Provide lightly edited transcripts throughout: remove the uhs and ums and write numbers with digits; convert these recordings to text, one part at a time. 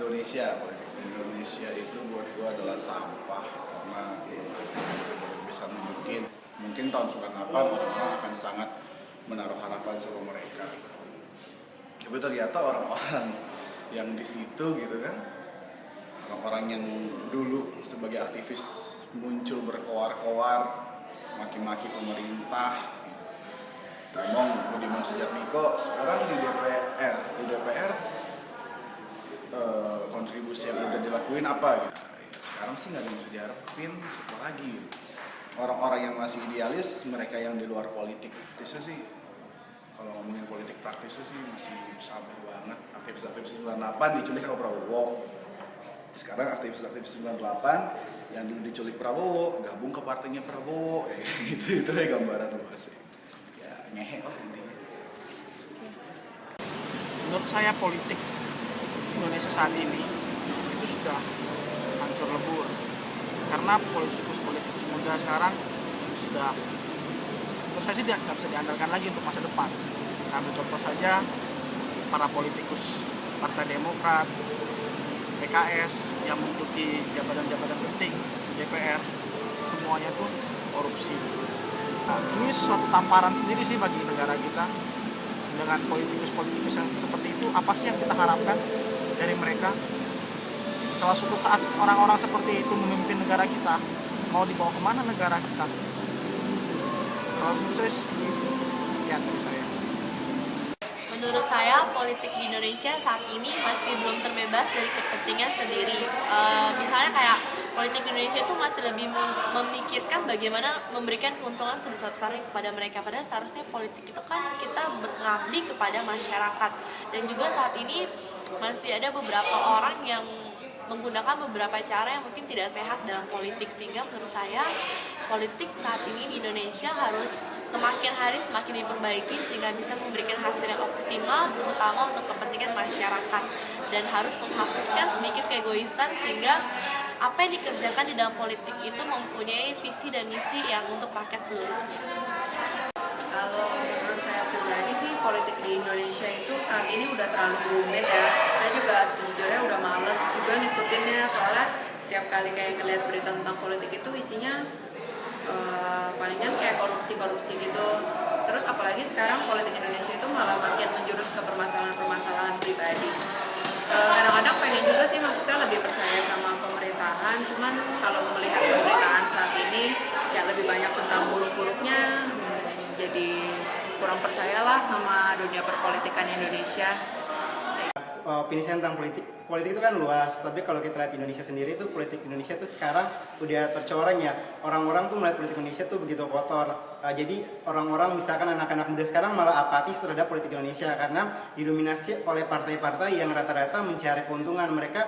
Indonesia itu buat gue adalah sampah karena baru bisa nunjukin mungkin tahun 98 orang-orang akan sangat menaruh harapan sama mereka, tapi ternyata orang-orang yang di situ gitu kan, orang-orang yang dulu sebagai aktivis muncul berkoar-koar maki-maki pemerintah, ngomong Budiman Sujatmiko sekarang di DPR kontribusi yang udah dilakuin apa gitu. Sekarang sih nggak ada yang bisa diharapin siapa lagi. Orang-orang yang masih idealis, mereka yang di luar politik praktisnya sih, kalau ngomongin politik praktisnya sih masih sabar banget. Aktivis-aktivis 98 diculik sama Prabowo. Sekarang aktivis-aktivis 98 yang dulu diculik Prabowo gabung ke partainya Prabowo, gitu. Itu ya gambaran gue sih. Ya ngehe lah intinya. Menurut saya politik Indonesia saat ini itu sudah hancur lebur karena politikus muda sekarang sudah, menurut saya sih nggak bisa diandalkan lagi untuk masa depan. Ambil contoh saja para politikus Partai Demokrat, PKS yang menduduki jabatan-jabatan penting di DPR, semuanya tuh korupsi. Nah, ini suatu tamparan sendiri sih bagi negara kita. Dengan politikus yang seperti itu, apa sih yang kita harapkan dari mereka? Kalau suatu saat orang-orang seperti itu memimpin negara kita, mau dibawa kemana negara kita? Kalau menurut saya seperti itu. Sekian dari saya. Menurut saya, politik di Indonesia saat ini masih belum terbebas dari kepentingan sendiri. Misalnya kayak politik di Indonesia itu masih lebih memikirkan bagaimana memberikan keuntungan sebesar-besarnya kepada mereka. Padahal seharusnya politik itu kan kita mengabdi kepada masyarakat. Dan juga saat ini masih ada beberapa orang yang menggunakan beberapa cara yang mungkin tidak sehat dalam politik, sehingga menurut saya politik saat ini di Indonesia harus semakin hari semakin diperbaiki sehingga bisa memberikan hasil yang optimal, terutama untuk kepentingan masyarakat, dan harus menghapuskan sedikit keegoisan sehingga apa yang dikerjakan di dalam politik itu mempunyai visi dan misi yang untuk rakyat seluruhnya. Kalau menurut saya pribadi sih, politik di Indonesia itu saat ini udah terlalu rumit ya. Saya juga sejujurnya udah males juga ngikutinnya, soalnya setiap kali kayak ngeliat berita tentang politik itu isinya palingan kayak korupsi gitu. Terus apalagi sekarang politik Indonesia itu malah makin menjurus ke permasalahan pribadi. Kadang-kadang pengen juga sih maksudnya lebih percaya sama pemerintahan, cuman kalau melihat pemerintahan saat ini kayak lebih banyak tentang buruk-buruknya, jadi kurang percayalah sama dunia perpolitikan Indonesia. Opini saya tentang politik itu kan luas, tapi kalau kita lihat Indonesia sendiri tuh, politik Indonesia tuh sekarang udah tercoreng ya. Orang-orang tuh melihat politik Indonesia tuh begitu kotor. Jadi orang-orang misalkan anak-anak muda sekarang malah apatis terhadap politik Indonesia karena didominasi oleh partai-partai yang rata-rata mencari keuntungan. Mereka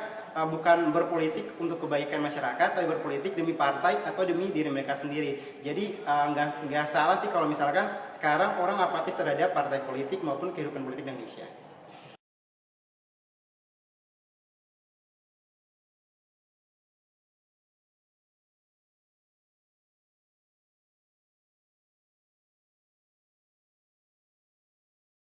bukan berpolitik untuk kebaikan masyarakat, tapi berpolitik demi partai atau demi diri mereka sendiri. Jadi nggak salah sih kalau misalkan sekarang orang apatis terhadap partai politik maupun kehidupan politik Indonesia.